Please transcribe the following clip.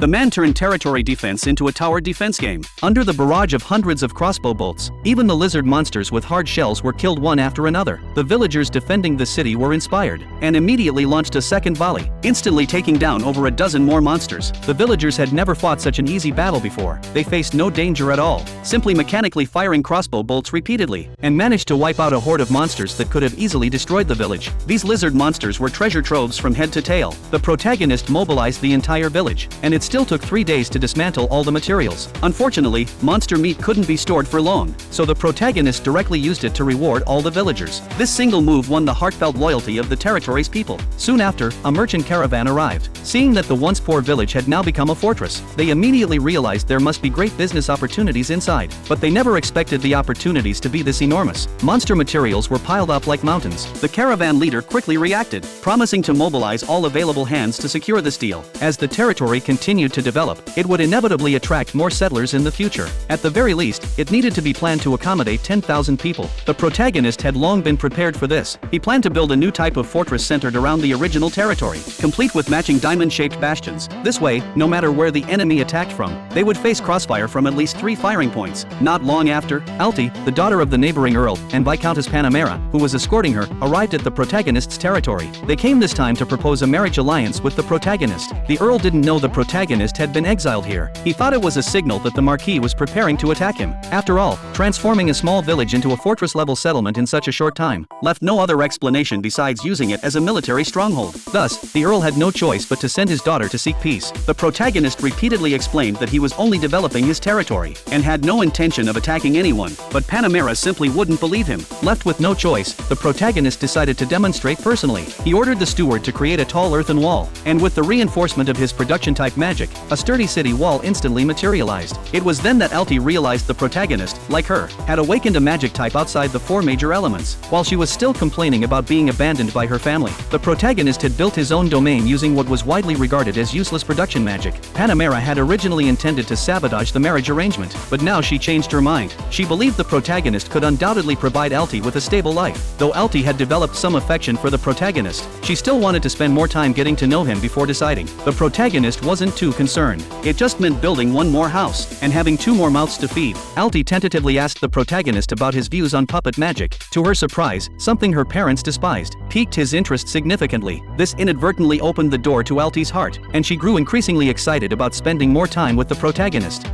The man turned territory defense into a tower defense game. Under the barrage of hundreds of crossbow bolts, even the lizard monsters with hard shells were killed one after another. The villagers defending the city were inspired, and immediately launched a second volley, instantly taking down over a dozen more monsters. The villagers had never fought such an easy battle before. They faced no danger at all, simply mechanically firing crossbow bolts repeatedly, and managed to wipe out a horde of monsters that could have easily destroyed the village. These lizard monsters were treasure troves from head to tail. The protagonist mobilized the entire village, and it still took 3 days to dismantle all the materials. Unfortunately, monster meat couldn't be stored for long, so the protagonist directly used it to reward all the villagers. This single move won the heartfelt loyalty of the territory's people. Soon after, a merchant caravan arrived. Seeing that the once poor village had now become a fortress, they immediately realized there must be great business opportunities inside. But they never expected the opportunities to be this enormous. Monster materials were piled up like mountains. The caravan leader quickly reacted, promising to mobilize all available hands to secure this deal. As the territory continued to develop, it would inevitably attract more settlers in the future. At the very least, it needed to be planned to accommodate 10,000 people. The protagonist had long been prepared for this. He planned to build a new type of fortress centered around the original territory, complete with matching diamond-shaped bastions. This way, no matter where the enemy attacked from, they would face crossfire from at least 3 firing points. Not long after, Alti, the daughter of the neighboring earl, and Viscountess Panamera, who was escorting her, arrived at the protagonist's territory. They came this time to propose a marriage alliance with the protagonist. The earl didn't know the protagonist had been exiled here. He thought it was a signal that the marquis was preparing to attack him. After all, transforming a small village into a fortress-level settlement in such a short time left no other explanation besides using it as a military stronghold. Thus, the earl had no choice but to send his daughter to seek peace. The protagonist repeatedly explained that he was only developing his territory and had no intention of attacking anyone, but Panamera simply wouldn't believe him. Left with no choice, the protagonist decided to demonstrate personally. He ordered the steward to create a tall earthen wall, and with the reinforcement of his production-type magic, a sturdy city wall instantly materialized. It was then that Alti realized the protagonist, like her, had awakened a magic type outside the 4 major elements. While she was still complaining about being abandoned by her family, the protagonist had built his own domain using what was widely regarded as useless production magic. Panamera had originally intended to sabotage the marriage arrangement, but now she changed her mind. She believed the protagonist could undoubtedly provide Alti with a stable life. Though Alti had developed some affection for the protagonist, she still wanted to spend more time getting to know him before deciding. The protagonist wasn't too concerned. It just meant building one more house and having 2 more mouths to feed. Alti tentatively asked the protagonist about his views on puppet magic. To her surprise, something her parents despised piqued his interest significantly. This inadvertently opened the door to Alti's heart, and she grew increasingly excited about spending more time with the protagonist.